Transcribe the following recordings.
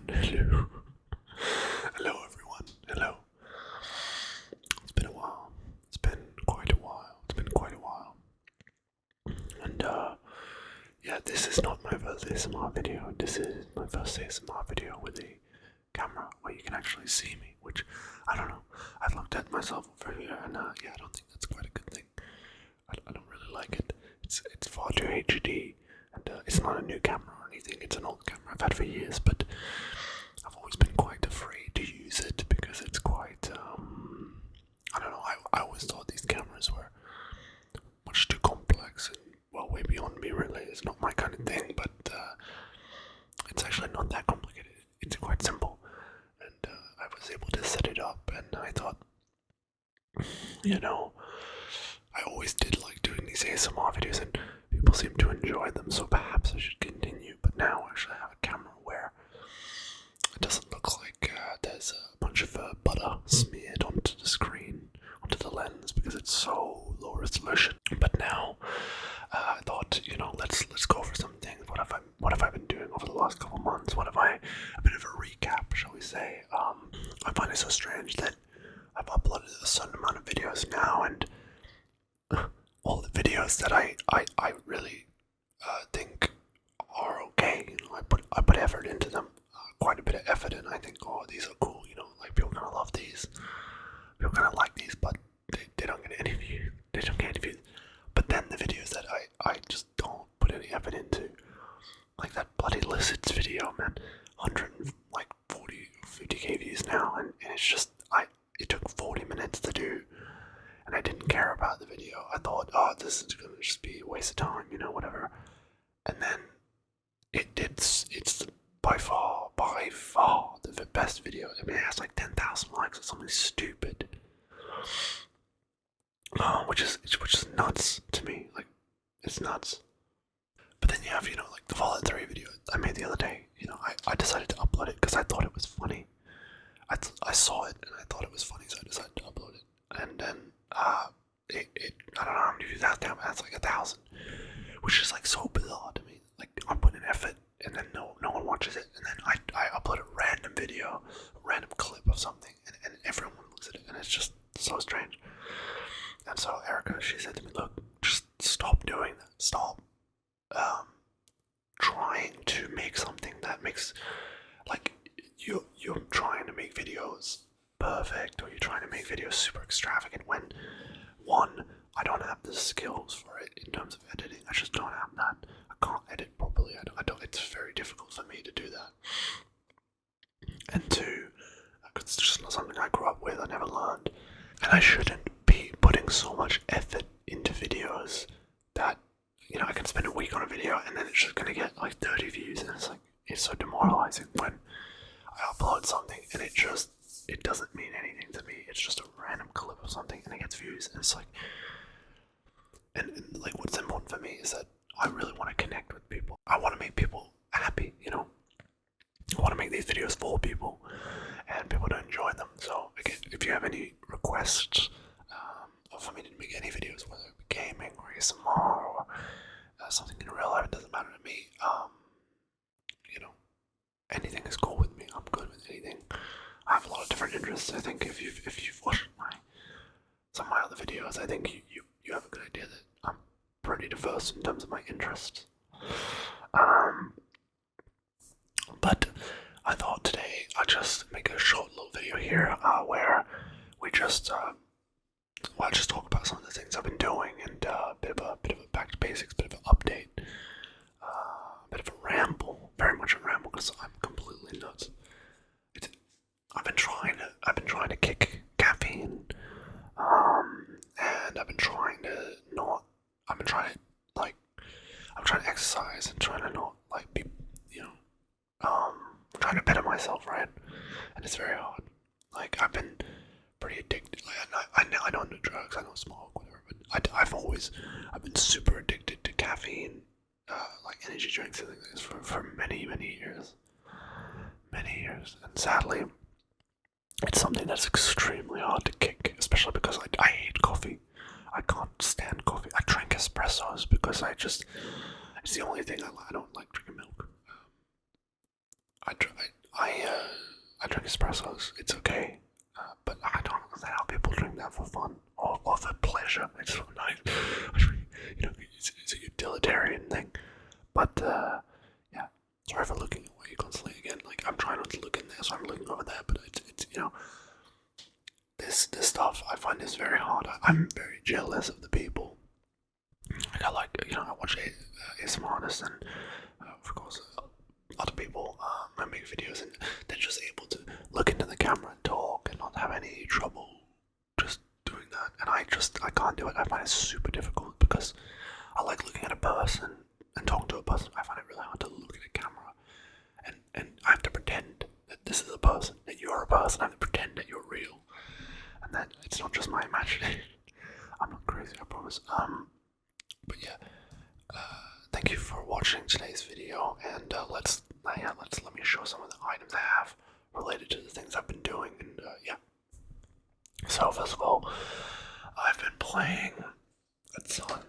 Hello. Hello, everyone. Hello. It's been a while. It's been quite a while. It's been quite a while. And, yeah, this is not my first ASMR video. This is my first ASMR video with a camera where you can actually see me, which, I don't know. I've looked at myself over here, and, yeah, I don't think that's quite a good thing. I don't really like it. It's far too HD, and, it's not a new camera or anything. It's an old camera I've had for years, but I've always been quite afraid to use it because it's quite, I don't know, I always thought these cameras were much too complex and, well, way beyond me really. It's not my kind of thing, but it's actually not that complicated. It's quite simple, and I was able to set it up, and I thought, you know, I always did like doing these ASMR videos, and people seem to enjoy them, so perhaps I should continue. But now I actually have a camera where it doesn't look like there's a bunch of butter smeared onto the screen, onto the lens, because it's so low resolution. But now I thought, you know, let's go over some things. What have I been doing over the last couple months? What have I a bit of a recap, shall we say? I find it so strange that I've uploaded a certain amount of videos now, and all the videos that I really think are okay. You know, I put effort into them, quite a bit of effort, and I think, oh, these are cool. You know, like people kind of love these, people kind of like these, but they don't get any views. They don't get any views. But then the videos that I just don't put any effort into, like that bloody lizards video, man, 140 50k views now, and it's just it took 40 minutes to do, and I didn't care about the video. I thought, oh, this is gonna just be a waste of time, you know, whatever. And then it's by far the best video. I mean, it has like 10,000 likes or something stupid, which is nuts to me. Like, it's nuts. But then you have, you know, like the Fallout 3 video I made the other day. You know, I decided to upload it because I thought it was funny. I saw it and I thought it was funny, so I decided to upload it. And then I don't know how many views that down, but that's like 1,000, which is like so bizarre to me. Like, I'm putting effort, and then no one watches it, and then I upload a random video, a random clip of something, and everyone looks at it, and it's just so strange. And so Erica, she said to me, look, just stop doing that. Stop trying to make something that makes, like, you're trying to make videos perfect, or you're trying to make videos super extravagant when, one, I don't have the skills for it in terms of editing. I just don't have that. I can't edit properly. I don't. It's very difficult for me to do that. And two, it's just not something I grew up with. I never learned, and I shouldn't be putting so much effort into videos that, you know, I can spend a week on a video and then it's just gonna get like 30 views, and it's so demoralizing when I upload something and it doesn't mean anything to me. It's just a random clip of something and it gets views, and it's like, and like, what's important for me is that I really want to connect with people. I want to make people happy, you know. I want to make these videos for people and people to enjoy them. So again, if you have any requests for me to make any videos, whether it be gaming or ASMR or something in real life, it doesn't matter to me. You know, anything is cool with me. I'm good with anything. I have a lot of different interests. I think if you've watched some of my other videos, I think you have a good idea that I'm pretty diverse in terms of my interests. But I thought today I'd just make a short little video here where we just just talk about some of the things I've been doing, and a bit of a back to basics, bit of an update, a bit of a ramble, very much a ramble because I'm completely nuts. I've been trying to kick caffeine, and I've been trying to exercise and trying to not, like, be, you know, I'm trying to better myself, right? And it's very hard. Like, I've been pretty addicted. Like, I don't do drugs, I don't smoke, whatever, but I've been super addicted to caffeine, like energy drinks and things for many years. Many years. And sadly, it's something that's extremely hard to kick, especially because I hate coffee. I can't stand coffee. I drink espressos because it's the only thing I don't like drinking milk. I drink espressos. It's okay, but I don't understand how people drink that for fun or for pleasure. It's so nice. It's a utilitarian thing. But yeah, sorry for looking away constantly again. Like I'm trying not to look in there, so I'm looking over there. But it's this stuff I find is very hard. I'm very jealous of the people. Like I watch ASMR artists and of course other people make videos and they're just able to look into the camera and talk and not have any trouble just doing that. And I can't do it. I find it super difficult because I like looking at a person and talking to a person. I find it really hard to look at a camera and I have to pretend that this is a person, that you're a person. I have to pretend that you're real, and that it's not just my imagination. I'm not crazy, I promise. But yeah, thank you for watching today's video, and let me show some of the items I have related to the things I've been doing, and yeah. So first of all, I've been playing Attikon.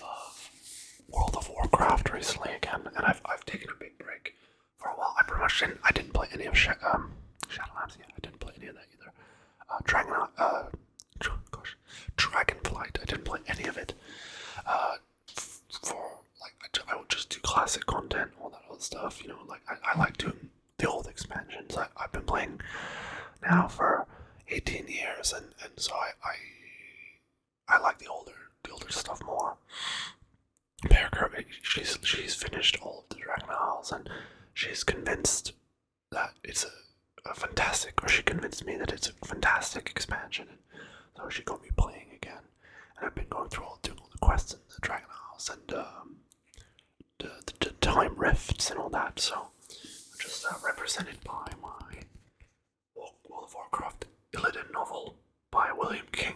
Of World of Warcraft recently again, and I've taken a big break for a while. I pretty much didn't play any of Shadowlands. Yeah, I didn't play any of that either. Dragonflight. I didn't play any of it. For like, I would just do classic content, all that other stuff. Like I like doing the old expansions. I've been playing now for 18 years, and so I like the older stuff more. Peregrine, she's finished all of the Dragon Isles, and she's convinced that it's a fantastic, or she convinced me that it's a fantastic expansion, and so she got me playing again. And I've been doing all the quests in the Dragon Isles and the time rifts and all that. So I'm just represented by my World of Warcraft Illidan novel by William King.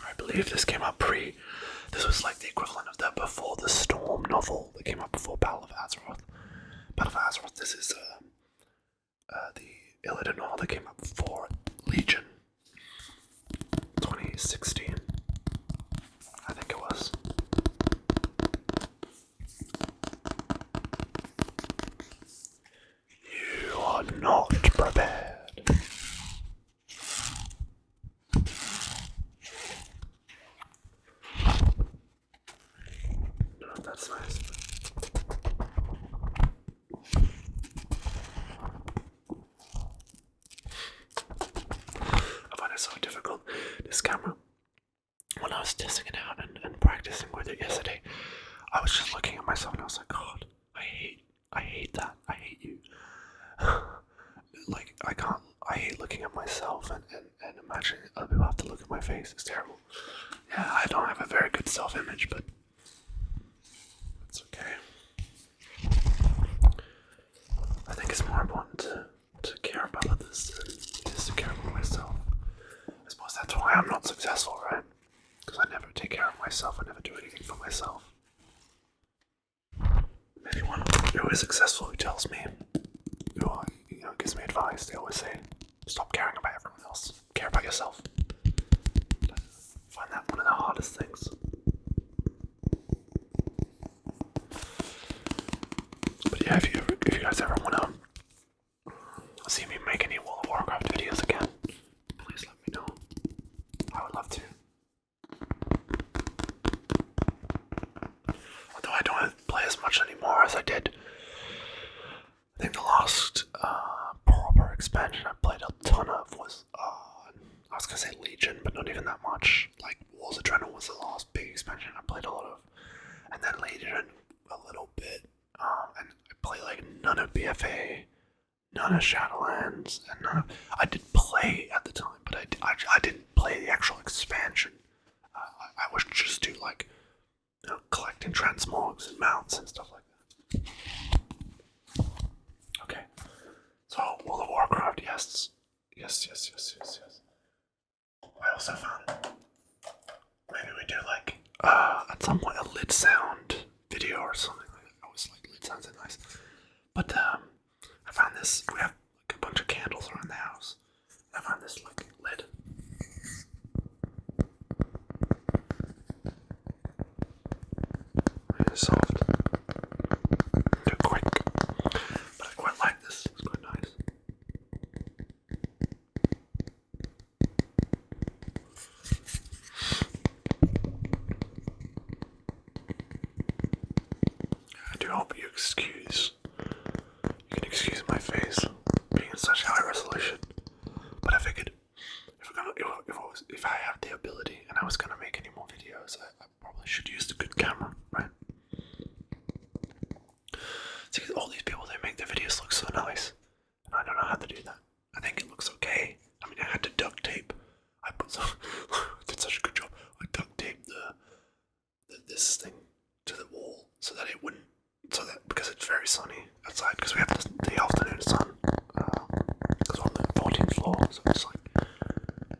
I believe this came out this was like the equivalent of the Before the Storm novel that came out before Battle of Azeroth. This is the Illidan novel that came out before Legion. 2016, I think it was. You are not prepared. That's nice. I find it so difficult, this camera. When I was testing it out and practicing with it yesterday, I was just looking at myself and I was like, God, I hate that. I hate you. Like, I hate looking at myself and imagining other people have to look at my face. It's terrible. Yeah, I don't have a very good self-image, but it's okay. I think it's more important to care about others than it is to care about myself. I suppose that's why I'm not successful, right? Because I never take care of myself. I never do anything for myself. Anyone who is successful who tells me, who gives me advice, they always say, stop caring about everyone else. Care about yourself. I find that one of the hardest things. But yeah, if you guys ever want to see me make any World of Warcraft videos again, please let me know. I would love to. Although I don't play as much anymore as I did. I think the last proper expansion I played a ton of was, I was gonna say Legion, but not even that much. Like, Wars of Draenor was the last big expansion I played a lot of. And then Legion a little bit. And I played like none of BFA, none of Shadowlands, and none of... I did play at the time, but I didn't play the actual expansion. I was just do like, collecting transmogs and mounts and stuff like that. Okay, so World of Warcraft, yes. I also found maybe we do like at some point a lid sound video or something like that. I always like lid sounds are nice. But I found this. We have like a bunch of candles around the house. I found this like lid. Really soft. hope you can excuse my face being in such high resolution. But I figured if I have the ability and I was gonna make any more videos, I probably should use the good camera, right? See, all these people, they make their videos look so nice, and I don't know how to do that. I think it looks okay. I mean, I had to duct tape. I did such a good job. I duct taped this thing to the wall so that it wouldn't, because it's very sunny outside, because we have the afternoon sun, because we're on the 14th floor, so it's like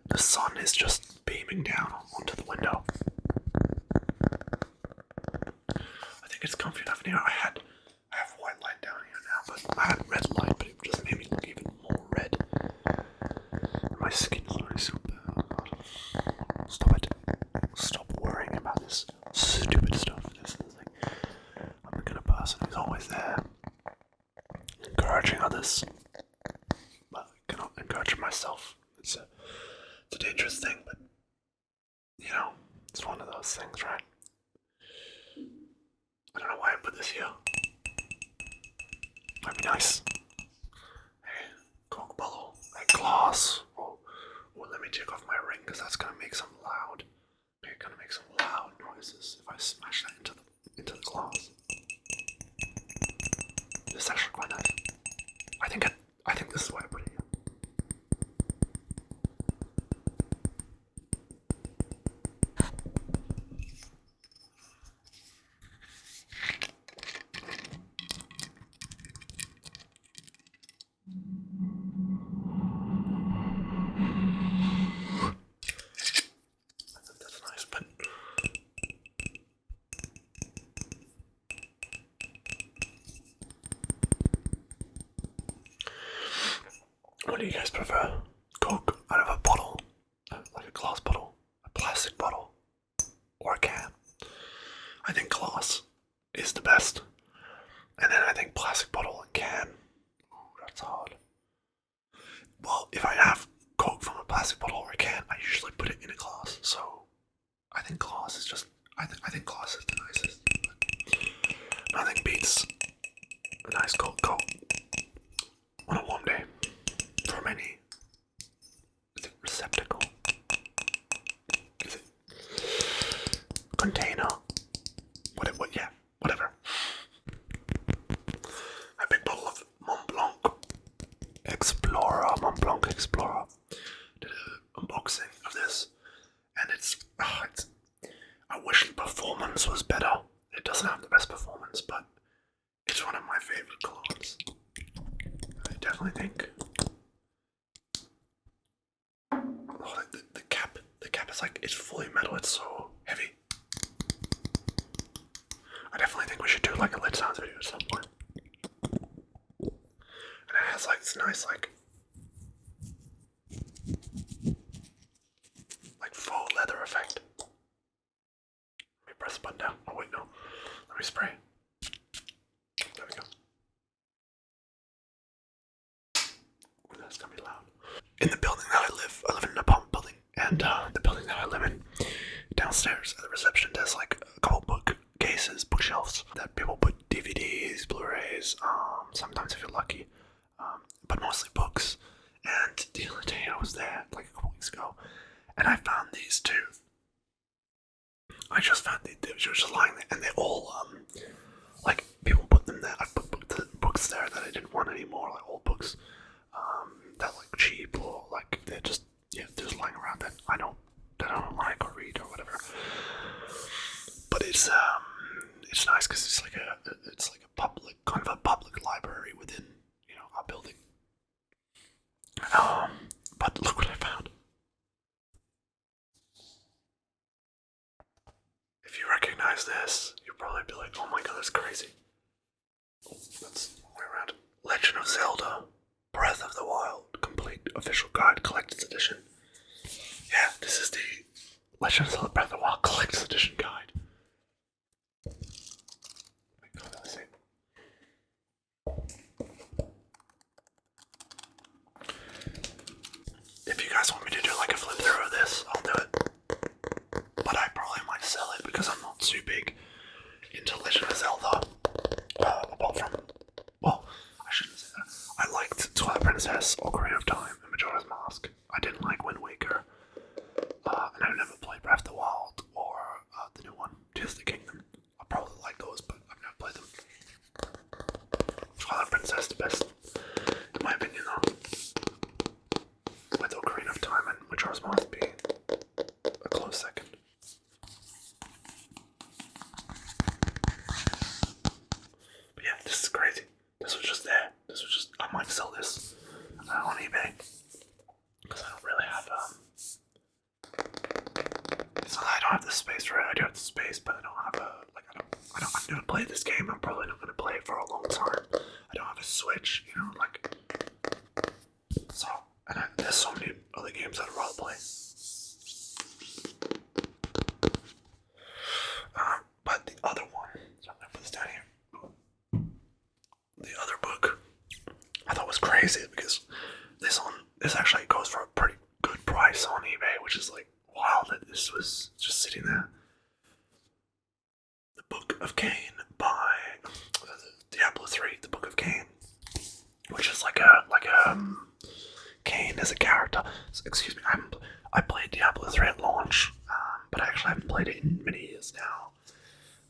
the sun is just beaming down onto the window. I think it's comfy enough in here. I have white light down here now, but I had red light, but it just made me look even more red. My skin is already so bad. Oh God. Stop it. Stop worrying about this stupid stuff. This is like, I'm the kind of person who's always there, encouraging others, but I cannot encourage myself. It's a dangerous thing, but you know, it's one of those things, right? I don't know why I put this here. Might be nice. Hey, Coke bottle, a glass. Oh, let me take off my ring because that's gonna make some loud. It's gonna make some loud noises if I smash that into the glass. This is actually quite nice. I think this is why I put it here. That's nice, but what do you guys prefer? Coke out of a bottle, like a glass bottle, a plastic bottle, or a can? I think glass is the best. And then I think plastic bottle and can. Ooh, that's hard. Well, if I have Coke from a plastic bottle or a can, I usually put it in a glass. So I think glass is just. I think glass is the nicest. Nothing beats a nice cold Coke on a warm day from any. Is it receptacle? Is it container? Yeah, whatever. A big bottle of Mont Blanc Explorer. Did an unboxing of this, and it's. I wish the performance was better. It doesn't have the best performance, but it's one of my favorite colognes. I definitely think. Oh, the cap is like, it's fully metal. It's so heavy. I definitely think we should do like a lit sounds video at some point. And it has like this nice like faux leather effect. Let me press the button down. Oh wait, no. Let me spray. There we go. Ooh, that's gonna be loud. In the building that I live in an apartment building, and the building that I live in, downstairs at the reception, there's like a couple bookcases, bookshelves that people put DVDs, Blu-rays, sometimes if you're lucky, but mostly books. And the other day I was there, like a couple weeks ago, and I found these two. I just found they were just lying there, and they're all, like, people put them there. I put books there that I didn't want anymore, like old books, that like cheap, or like they're just lying around that I don't like or read or whatever. But it's nice because it's like a public library within, our building. But look what I found. If you recognize this, you'll probably be like, oh my god, that's crazy. Oh, that's the way around. Legend of Zelda, Breath of the Wild, Complete Official Guide, Collector's Edition. Yeah, this is the Legend of Zelda Breath of the Wild Collector's Edition guide. Oh my god, let's see. If you guys want me to do like a flip through of this, I'll do it. But I probably might sell it because I'm not too big into Legend of Zelda. apart from, well, I shouldn't say that. I liked Twilight Princess, Ocarina of Time, and Majora's Mask. I didn't like Wind Waker, and I've never played Breath of the Wild or the new one, Tears of the Kingdom. I probably like those, but I've never played them. Twilight Princess the best, in my opinion, though. With Ocarina of Time and Majora's Mask being a close second. But yeah, this is crazy. This was just there. This was just, I might sell this on eBay. Because I don't really have, it's not that I don't have the space for it. I do have the space, but I don't have I've never played this game. I'm probably not going to play it for a long time. I don't have a Switch, you know, like, so, and there's so many other games I'd rather play. But the other one, so I'm going to put this down here. The other book I thought was crazy because this actually goes for a pretty good price on eBay, which is like wild that this was just sitting there. The Book of Cain by Diablo 3, The Book of Cain, which is like Cain as a character. Excuse me, I played Diablo 3 at launch, but I actually haven't played it in many years now.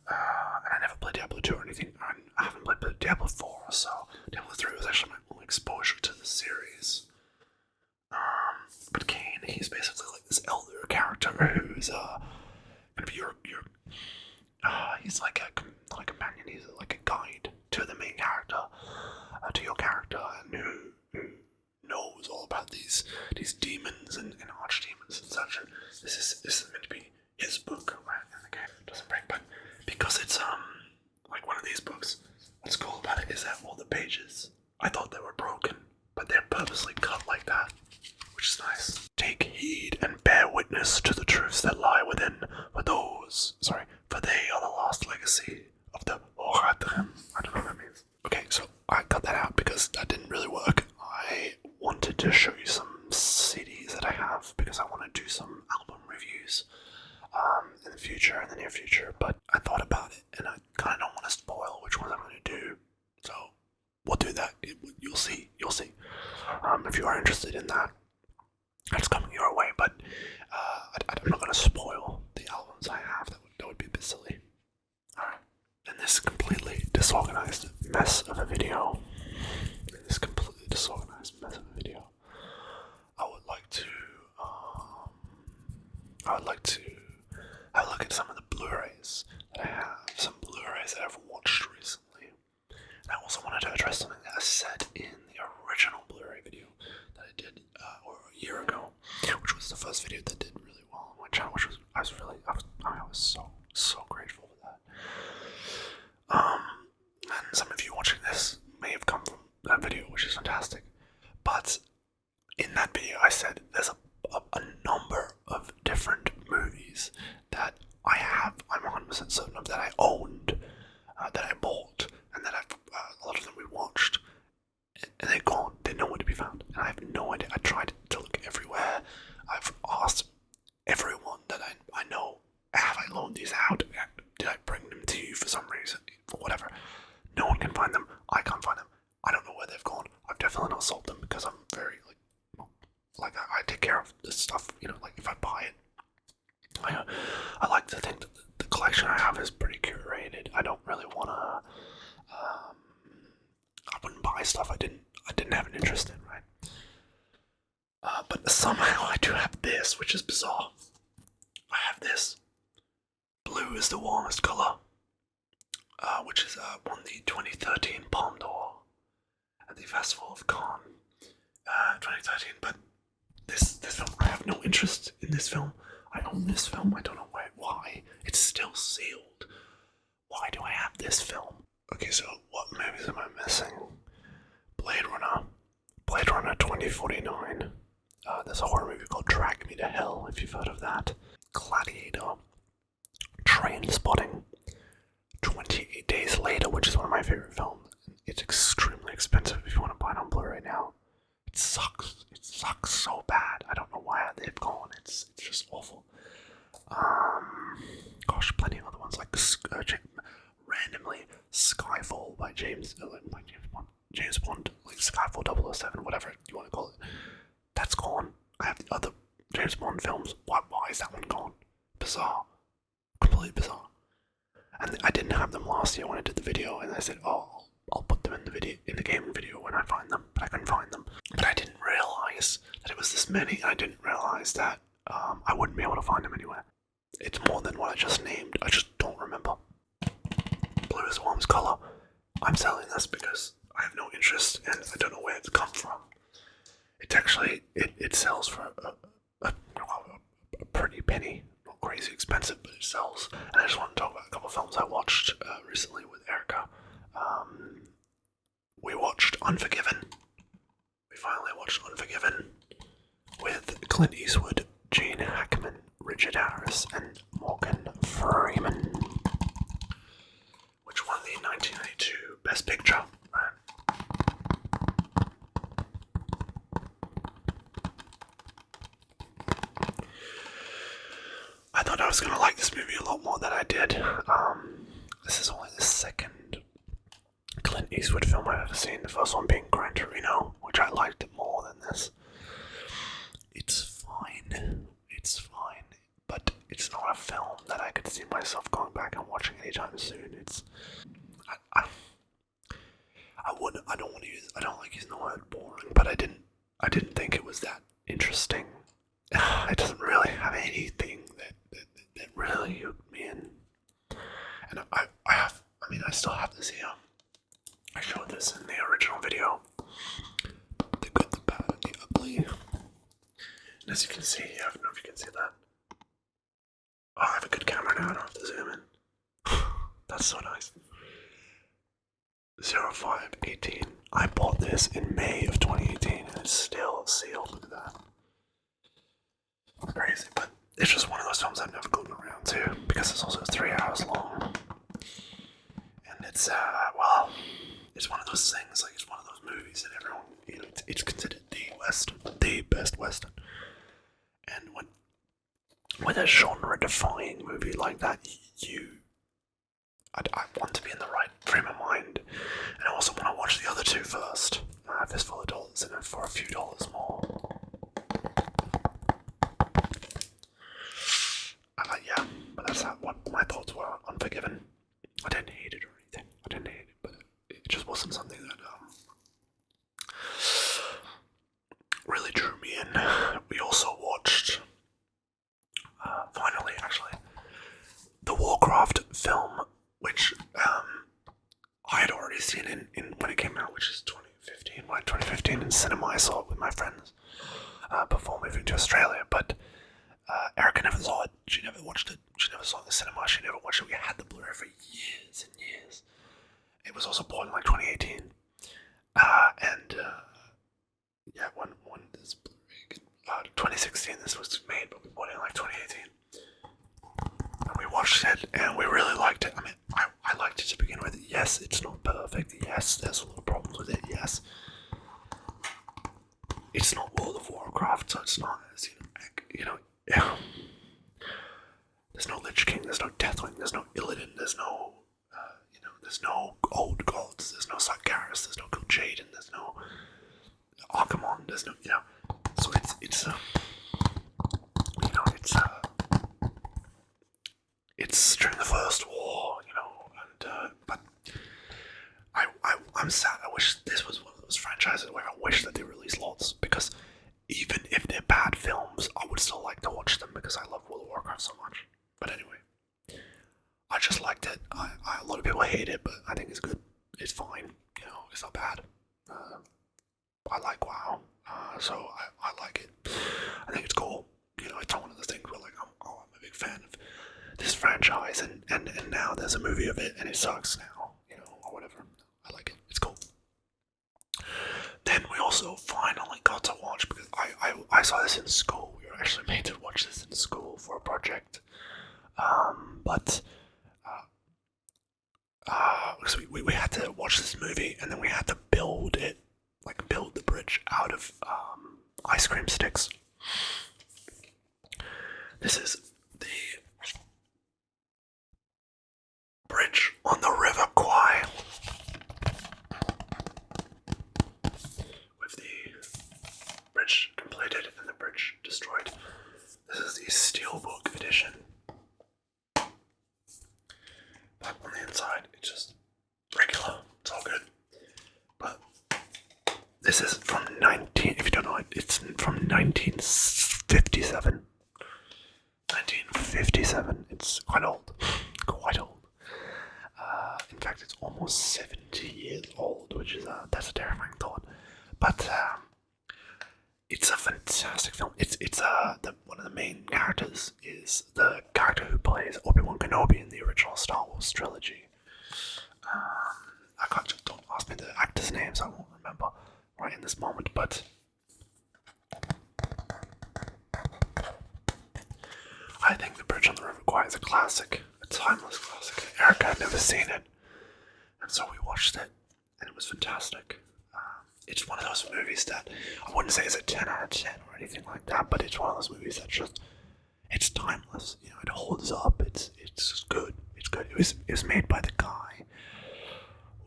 And I never played Diablo 2 or anything. I haven't played Diablo 4, so Diablo 3 was actually my only exposure to the series. But Cain, he's basically like this elder character who's gonna be your he's like not a companion, he's like a guide to the main character, to your character, and who knows all about these demons and archdemons and such. And this is meant to be his book, right? And the game doesn't break, but because it's like one of these books, what's cool about it is that all the pages, I thought they were broken, but they're purposely cut like that, which is nice. Take heed and bear witness to the truths that lie within, for they are the last legacy of the Horadrim. I don't know what that means. Okay, so I cut that out because that didn't really work. I wanted to show you some CDs that I have because I want to do some album reviews in the near future, but I thought about it and I kind of don't want to spoil which ones I'm going to do, so we'll do that. You'll see. If you are interested in that, that's coming your way, but I'm not going to spoil the albums I have. That would be a bit silly. Alright, in this completely disorganized mess of a video, I would like to have a look at some of the Blu-rays that I have, some Blu-rays that I've watched recently. And I also wanted to address something that I said in the original Blu-ray video that I did a year ago, which was the first video that did really well on my channel, which was I was so grateful for that. And some of you watching this may have come from that video, which is fantastic. But in that video, I said there's a number of different movies that I'm 100% certain of, that I owned, that I bought, and that a lot of them we watched, and they're gone. They're nowhere to be found, and I have no idea. I tried to look everywhere. I've asked everyone that I know, have I loaned these out? Did I bring them to you for some reason? For whatever. No one can find them. I can't find them. I don't know where they've gone. I've definitely not sold them because I'm very I take care of this stuff. You know, like if I buy it, I like to think that the collection I have is pretty curated. I don't really want to. I wouldn't buy stuff I didn't have an interest in, right? But somehow I do have this, which is bizarre. I have this. Blue is the warmest color, which is won the 2013 Palme d'Or at the Festival of Cannes, 2013. But this film, I have no interest in this film. I own this film. I don't know why. It's still sealed. Why do I have this film? Okay, so what movies am I missing? Blade Runner 2049. There's a horror movie called Drag Me to Hell, if you've heard of that. Gladiator. Trainspotting. 28 Days Later, which is one of my favorite films. It's extremely expensive if you want to buy it on Blu-ray now. It sucks. It sucks so bad. I don't know why they've gone. It's just awful. Gosh, plenty of other ones like randomly Skyfall by James Bond, like Skyfall 007, whatever you want to call it. That's gone. I have the other James Bond films. Why is that one gone? Bizarre. Completely bizarre. And I didn't have them last year when I did the video, and I said, oh, I'll put them in the gaming video when I find them, but I couldn't find them. But I didn't realise that it was this many, and I didn't realise that I wouldn't be able to find them anywhere. It's more than what I just named. I just don't remember. Blue is Worm's colour. I'm selling this because I have no interest and I don't know where it's come from. It's actually, it sells for a pretty penny. Not crazy expensive, but it sells. And I just want to talk about a couple of films I watched recently with Erica. We watched Unforgiven. We finally watched Unforgiven with Clint Eastwood, Gene Hackman, Richard Harris, and Morgan Freeman, which won the 1992 Best Picture. I thought I was going to like this movie a lot more than I did. This is only the second Clint Eastwood film I've ever seen, the first one being Gran Torino, which I liked more than this. It's fine, but it's not a film that I could see myself going back and watching anytime soon. I don't like using the word boring, but I didn't think it was that interesting. It doesn't really have anything that really hooked me in. And I still have this here. I showed this in the original video. The good, the bad, and the ugly. And as you can see, I don't know if you can see that. Oh, I have a good camera now, I don't have to zoom in. That's so nice. 0518. I bought this in May of 2018 and it's still sealed. Look at that. Crazy, but it's just one of those films I've never gotten around to because it's also 3 hours long. And it's, it's one of those things, like it's one of those movies that everyone, it's considered the best Western. And with a genre-defying movie like that, I want to be in the right frame of mind, and I also want to watch the other two first. I have this full of dollars in it for a few dollars more. Yeah, but that's what my thoughts were on Unforgiven. I didn't hate it or anything. But it just wasn't something that really drew me in. We also watched, finally, actually, the Warcraft film, which I had already seen in when it came out, which is 2015 in cinema. I saw it with my friends before moving to Australia, but Erica never saw it. She never watched it. She never saw it in the cinema. She never watched it. We had the Blu-ray for years and years. It was also bought in like 2018. When this Blu-ray, 2016 this was made, but we bought it in like 2018. And we watched it, and we really liked it. I mean, I liked it to begin with. Yes, it's not perfect. Yes, there's a lot of problems with it. Yes, it's not World of Warcraft, so it's not as yeah. There's no Lich King. There's no Deathwing. There's no Illidan. There's no there's no old gods. There's no Sargeras. There's no Kil'jaeden. There's no Archimonde. There's no So it's during the First War, and but I'm sad. I wish this was one of those franchises where I wish that they released lots, because even if they're bad films, I would still like to watch them because I love World of Warcraft so much. But anyway, I just liked it. A lot of people hate it, but I think it's good. It's fine. It's not bad. I like WoW, so I like it. I think it's cool. It's not one of those things where like I'm a big fan of this franchise, and now there's a movie of it and it sucks now, or whatever. I like it. It's cool. Then we also finally got to watch, because I saw this in school. We were actually made to watch this in school for a project, but because we had to watch this movie and then we had to build the bridge out of ice cream sticks. This is the bridge on the River Kwai. This is from 19. If you don't know it, it's from 1957. 1957. It's quite old. Quite old. In fact, it's almost 70 years old, which is that's a terrifying thought. But it's a fantastic film. It's one of the main characters is the character who plays Obi-Wan Kenobi in the original Star Wars trilogy. Don't ask me the actors' names. I won't remember right in this moment. But I think The Bridge on the River Kwai is a classic, a timeless classic. Erica had never seen it, and so we watched it, and it was fantastic. It's one of those movies that I wouldn't say it's a 10 out of 10 or anything like that, but it's one of those movies that it's timeless. You know, it holds up. It's good. It's good. It was made by the guy.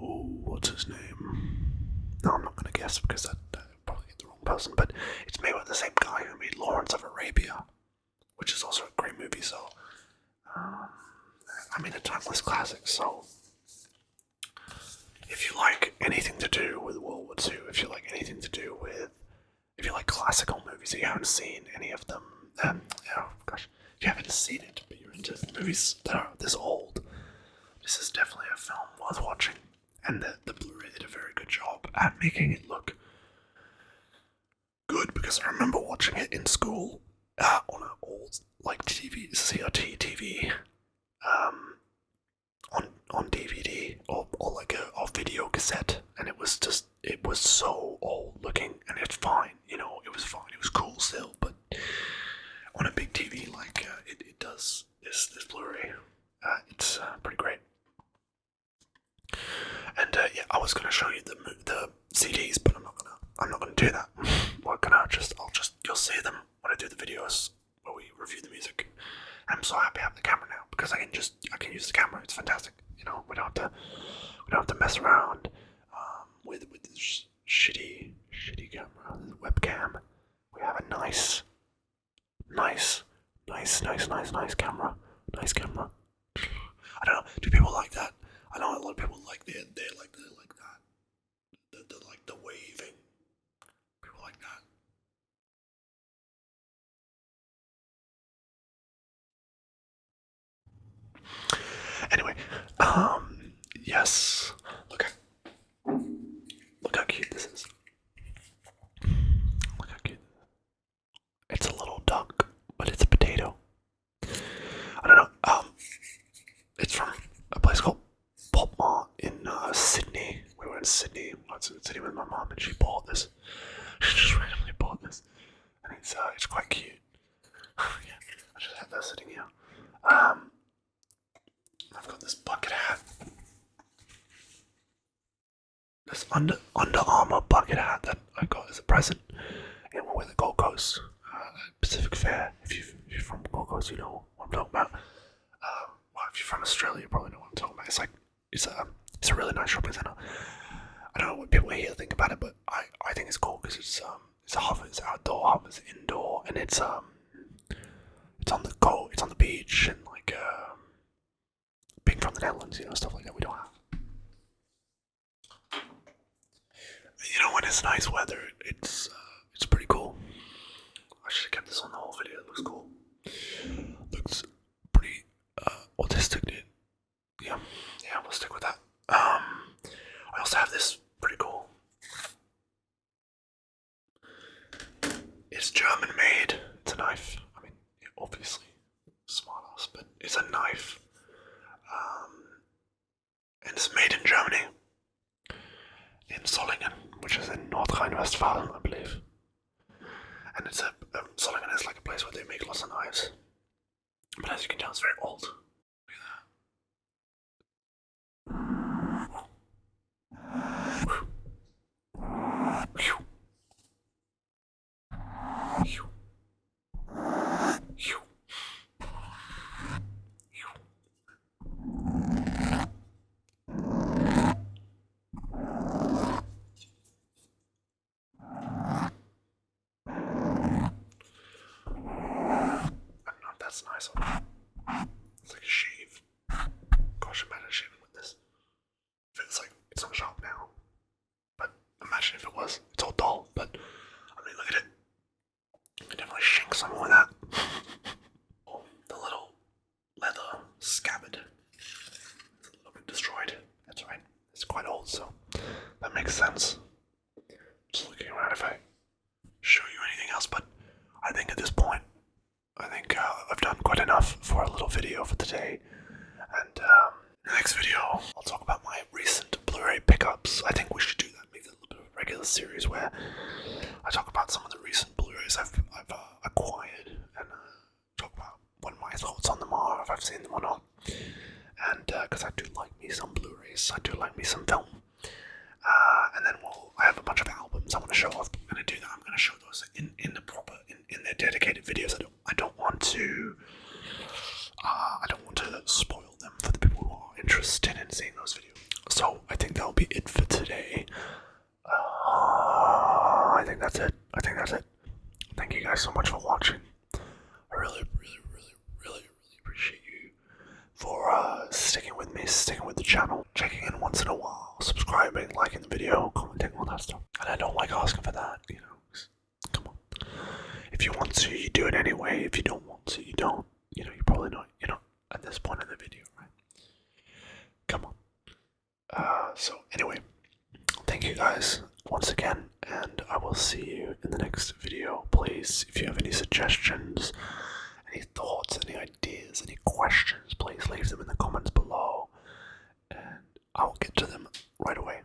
Oh, what's his name? No, I'm not gonna guess because I'd probably get the wrong person. But it's made by the same guy who made Lawrence of Arabia, which is also a great movie. So, I mean, a timeless classic. So, if you like anything to do with World War II, if you like anything to do with, if you like classical movies, if you haven't seen any of them, if you haven't seen it, but you're into movies that are this old, this is definitely a film worth watching. And the Blu-ray did a very good job at making it look good, because I remember watching it in school on an old TV, CRT TV, on DVD or like a video cassette, and it was so old looking, and it's fine, it was fine, it was cool still, but on a big TV like it does this Blu-ray, it's pretty great. And I was gonna show you the CDs, but I'm not gonna do that. You'll see them when I do the videos where we review the music. I'm so happy I have the camera now, because I can use the camera. It's fantastic. We don't have to mess around with this shitty camera, this webcam. We have a nice camera. Nice camera. I don't know. Do people like that? I know a lot of people like they like that. The waving. People like that. Anyway, yes. Look how cute this is. Look how cute. It's a little duck, but it's a potato. I don't know. It's from a place called Pop Mart in Sydney. We were in Sydney. I was in Sydney with my mom, and she bought this. She just randomly bought this, and it's quite cute. Yeah, I just had that sitting here. I've got this bucket hat. This Under Armour bucket hat that I got as a present with the Gold Coast Pacific Fair. If you're from Gold Coast, you know what I'm talking about. Well, if you're from Australia, you probably know what I'm talking about. It's a really nice shopping centre. I don't know what people here think about it, but I think it's cool because it's outdoor, hovers indoor, and it's on the beach, and being from the Netherlands, stuff like that we don't have. When it's nice weather, it's pretty cool. I should have kept this on the whole video. It looks cool. Looks pretty autistic, dude. Yeah, we'll stick with that. I also have this pretty cool. It's German made. It's a knife. I mean, obviously, smart ass, but it's a knife. And it's made in Germany. In Solingen, which is in North Rhine-Westphalia, I believe. And Solingen is like a place where they make lots of knives. But as you can tell, it's very old. That's nice. It's like a shave. Gosh, imagine shaving with this. It's not sharp now. But imagine if it was. It's all makes sense. Just looking around if I show you anything else, but I think at this point, I think I've done quite enough for a little video for today. And in the next video, I'll talk about my recent Blu-ray pickups. I think we should do that, make that a little bit of a regular series where I talk about some of the recent Blu-rays I've acquired and talk about what my thoughts on them are, if I've seen them or not. And because I do like me some Blu-rays, I do like me some film. And then I have a bunch of albums I want to show off. I'm going to do that. I'm going to show those in the proper, in their dedicated videos. I don't want to spoil them for the people who are interested in seeing those videos. So I think that'll be it for today. I think that's it. Thank you guys so much for watching. I really appreciate you for sticking with me, sticking with the channel, checking in once in a while, subscribing, liking the video, commenting, all that stuff. And I don't like asking for that, you know. Come on. If you want to, you do it anyway. If you don't want to, you don't. You know, you're probably not, at this point in the video, right? Come on. So anyway, thank you guys once again, and I will see you in the next video. Please, if you have any suggestions, any thoughts, any ideas, any questions, please leave them in the comments below, and I'll get to them right away.